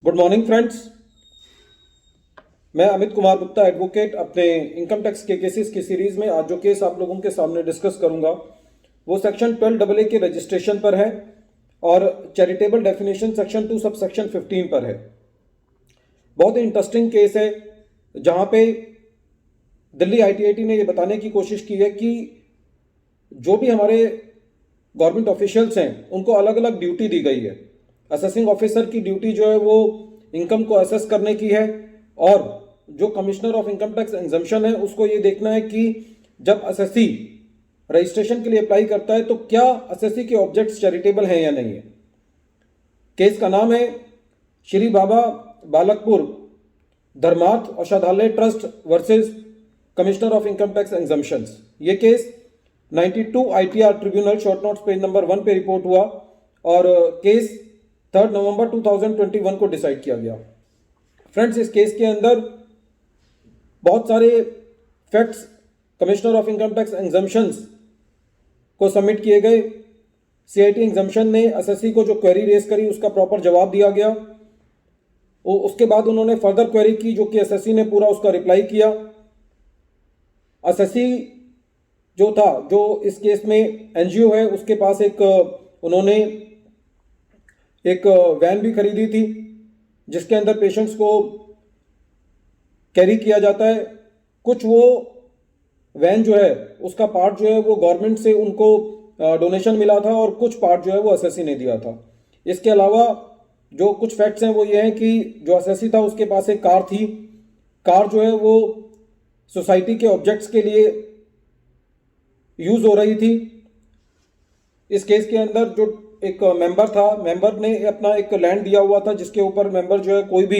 Good morning friends. मैं Amit Kumar Gupta advocate अपने income tax के केसेस की सीरीज में आज जो केस आप लोगों के सामने डिस्कस करूंगा वो सेक्शन 12 AA के रजिस्ट्रेशन पर है और charitable definition section 2 sub section 15 पर है। बहुत ही इंटरेस्टिंग केस है जहां पे दिल्ली ITAT ने ये बताने की कोशिश की है कि जो भी हमारे गवर्नमेंट ऑफिशियल्स हैं उनको अलग अलग ड्यूटी दी गई है। असेसिंग ऑफिसर की ड्यूटी जो है वो इनकम को असेस करने की है और जो commissioner of income tax exemption है उसको ये देखना है कि जब असेसी रजिस्ट्रेशन के लिए अप्लाई करता है तो क्या असेसी के ऑब्जेक्ट्स चैरिटेबल हैं या नहीं है। केस का नाम है श्री बाबा Balakpur Dharmarth Aushadhalaya trust versus commissioner of income tax exemptions. ये case 92 ITR tribunal short notes page number 1 पे रिपोर्ट हुआ और केस 3 नवंबर 2021 को डिसाइड किया गया। फ्रेंड्स, इस केस के अंदर बहुत सारे facts commissioner of income tax exemptions को सबमिट किए गए। CIT एग्जम्पशन ने असेसी को जो क्वेरी रेज करी उसका प्रॉपर जवाब दिया गया। उसके बाद उन्होंने फर्दर क्वेरी की जो कि असेसी ने पूरा उसका रिप्लाई किया। असेसी जो था, जो इस केस में NGO है, उसके पास उन्होंने एक वैन भी खरीदी थी जिसके अंदर पेशेंट्स को कैरी किया जाता है। कुछ वो वैन जो है उसका पार्ट जो है वो गवर्नमेंट से उनको डोनेशन मिला था और कुछ पार्ट जो है वो असेसी ने दिया था। इसके अलावा जो कुछ फैक्ट्स हैं वो ये हैं कि जो असेसी था उसके पास एक कार थी। कार जो है वो सोसाइटी के ऑब्जेक्ट्स के लिए यूज हो रही थी। इस केस के अंदर जो एक मेंबर था, मेंबर ने अपना एक लैंड दिया हुआ था जिसके ऊपर मेंबर जो है कोई भी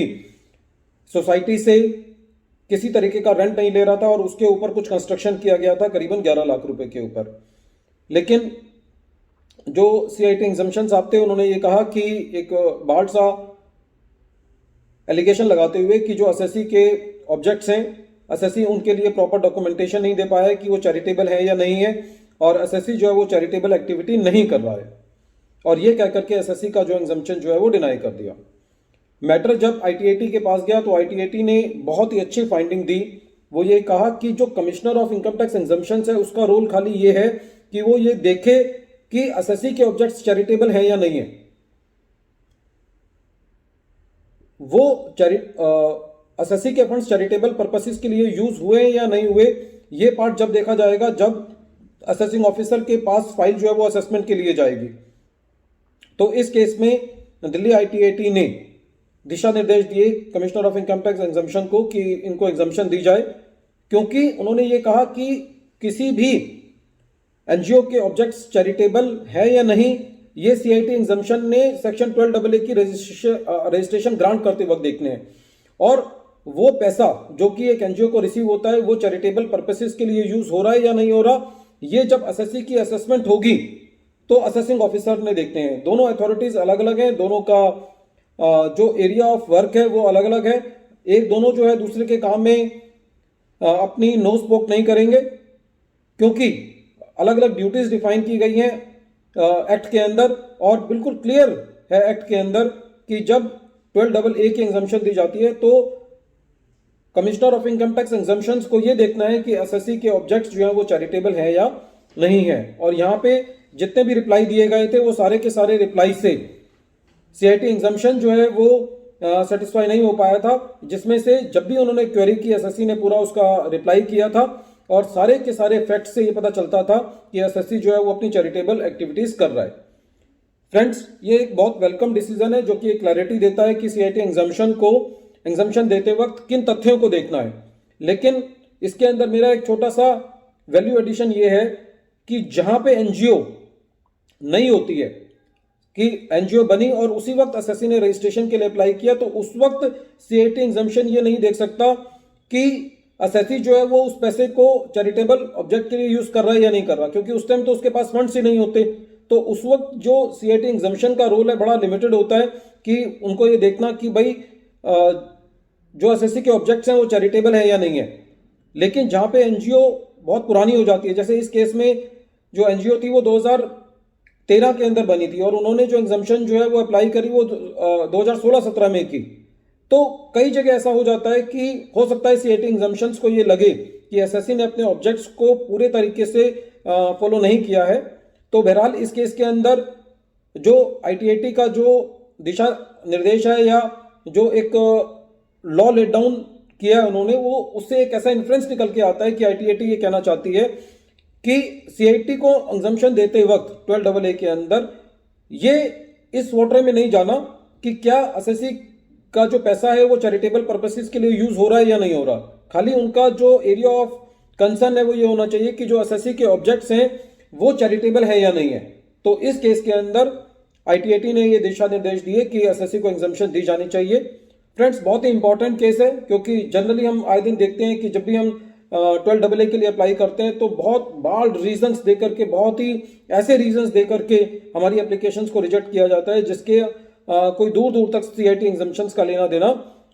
सोसाइटी से किसी तरीके का रेंट नहीं ले रहा था और उसके ऊपर कुछ कंस्ट्रक्शन किया गया था करीबन 11 लाख रुपए के ऊपर। लेकिन जो CIT एग्जम्पशंस आपते उन्होंने ये कहा कि एक बार्ड सा एलिगेशन लगाते हुए कि जो असेसी के ऑब्जेक्ट्स हैं, असेसी उनके लिए प्रॉपर डॉक्यूमेंटेशन नहीं दे पाया है कि वो चैरिटेबल है या नहीं है और असेसी जो है वो चैरिटेबल एक्टिविटी नहीं कर रहा है और ये कह करके असेसी का जो एग्जम्पशन जो है वो डिनाई कर दिया। मैटर जब ITAT के पास गया तो ITAT ने बहुत ही अच्छी फाइंडिंग दी। वो ये कहा कि जो commissioner of income tax exemptions है उसका रोल खाली ये है कि वो ये देखे कि असेसी के ऑब्जेक्ट्स चैरिटेबल हैं या नहीं है। वो असेसी के फंड्स चैरिटेबल पर्पसेस के लिए यूज हुए या नहीं हुए, ये पार्ट जब देखा जाएगा जब असेसिंग ऑफिसर के पास फाइल जो है वो असेसमेंट के लिए जाएगी। तो इस केस में दिल्ली ITAT ने दिशा निर्देश दिए commissioner of income tax exemption को कि इनको एग्जम्पशन दी जाए, क्योंकि उन्होंने ये कहा कि किसी भी NGO के ऑब्जेक्ट्स चैरिटेबल है या नहीं ये CIT एग्जम्पशन ने सेक्शन 12 AA की रजिस्ट्रेशन ग्रांट करते वक्त देखने हैं और वो पैसा जो कि एक NGO को रिसीव होता है वो चैरिटेबल पर्पसेस के लिए यूज हो रहा है या नहीं हो रहा, ये जब असेसी की असेसमेंट होगी तो असेसिंग ऑफिसर ने देखते हैं। दोनों अथॉरिटीज अलग अलग हैं, दोनों का जो एरिया ऑफ वर्क है वो अलग अलग है। एक दोनों जो है दूसरे के काम में अपनी नोज पोक नहीं करेंगे क्योंकि अलग अलग ड्यूटीज डिफाइन की गई हैं एक्ट के अंदर और बिल्कुल क्लियर है एक्ट के अंदर कि जब 12 AA की एग्जम्पशन दी जाती है तो commissioner of income tax exemptions को यह देखना है कि असेसी के ऑब्जेक्ट्स जो है वो चैरिटेबल है या नहीं है। और यहाँ पे जितने भी रिप्लाई दिए गए थे वो सारे के सारे रिप्लाई से CIT एग्जम्पशन जो है वो सेटिस्फाई नहीं हो पाया था, जिसमें से जब भी उन्होंने क्वेरी की असेसी ने पूरा उसका रिप्लाई किया था और सारे के सारे फैक्ट्स से ये पता चलता था कि असेसी जो है वो अपनी चैरिटेबल एक्टिविटीज कर रहा है। फ्रेंड्स, ये एक बहुत वेलकम डिसीजन है जो कि एक क्लैरिटी देता है कि CIT एग्जम्पशन देते वक्त किन तथ्यों को देखना है। लेकिन इसके अंदर मेरा एक छोटा सा वैल्यू एडिशन ये है कि जहां पे NGO नहीं होती है कि NGO बनी और उसी वक्त असेसी ने रजिस्ट्रेशन के लिए अप्लाई किया तो उस वक्त CIT एग्जम्पशन ये नहीं देख सकता कि असेसी जो है वो उस पैसे को चैरिटेबल ऑब्जेक्ट के लिए यूज कर रहा है या नहीं कर रहा, क्योंकि उस टाइम तो उसके पास फंड्स ही नहीं होते। तो उस वक्त जो CIT एग्जम्पशन का रोल है बड़ा लिमिटेड होता है कि उनको ये देखना कि भाई जो असेसी के ऑब्जेक्ट्स हैं वो चैरिटेबल है या नहीं है। लेकिन जहां पे NGO बहुत पुरानी हो जाती है, जैसे इस केस में जो NGO थी वो 2013 2013 के अंदर बनी थी और उन्होंने जो एग्जाम्शन जो है वो अप्लाई करी वो 2016-17 में की। तो कई जगह ऐसा हो जाता है कि हो सकता है सीआईटी एग्जाम्शंस को ये लगे कि एसएससी ने अपने ऑब्जेक्ट्स को पूरे तरीके से फॉलो नहीं किया है। तो बहरहाल इस केस के अंदर जो आईटीएटी का जो दिशा निर्देश है या जो एक लॉ लेट डाउन किया है उन्होंने, वो उससे एक ऐसा इन्फ्लुएंस निकल के आता है कि आईटीएटी ये कहना चाहती है कि सीआईटी को एग्जाम्शन देते वक्त 12AA के अंदर ये इस वोटर में नहीं जाना कि क्या एसएससी का जो पैसा है वो चैरिटेबल पर्पसेस के लिए यूज हो रहा है या नहीं हो रहा। खाली उनका जो एरिया ऑफ कंसर्न है वो ये होना चाहिए कि जो एसएससी के ऑब्जेक्ट्स हैं वो चैरिटेबल है या नहीं है। तो इस केस के अंदर आईटीएटी ने ये दिशा निर्देश दिए कि एसएससी को एग्जाम्शन दी जानी चाहिए। फ्रेंड्स, बहुत ही इंपॉर्टेंट केस है क्योंकि जनरली हम आए दिन देखते हैं कि जब भी हम 12AA के लिए अप्लाई करते हैं तो बहुत बाल्ड रीजंस दे करके, बहुत ही ऐसे रीजंस दे करके हमारी एप्लीकेशंस को रिजेक्ट किया जाता है जिसके कोई दूर दूर तक सीआईटी एग्जाम्शंस का लेना देना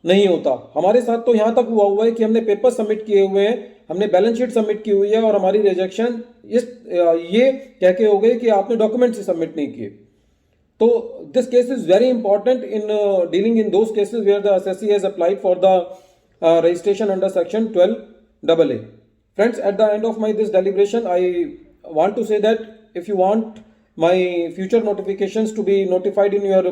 नहीं होता। हमारे साथ तो यहाँ तक हुआ है कि हमने पेपर सबमिट किए हुए हैं, हमने बैलेंस शीट सबमिट की हुई है और हमारी रिजेक्शन ये कह के हो गई कि आपने डॉक्यूमेंट्स ही सबमिट नहीं किए। तो this case is very important in dealing in those cases where the SSC has applied for the registration under section 12AA. Friends, at the end of this deliberation, I want to say that if you want my future notifications to be notified in your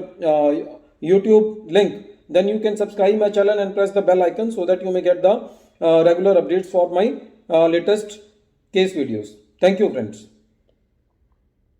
YouTube link, then you can subscribe my channel and press the bell icon so that you may get the regular updates for my latest case videos. Thank you, friends.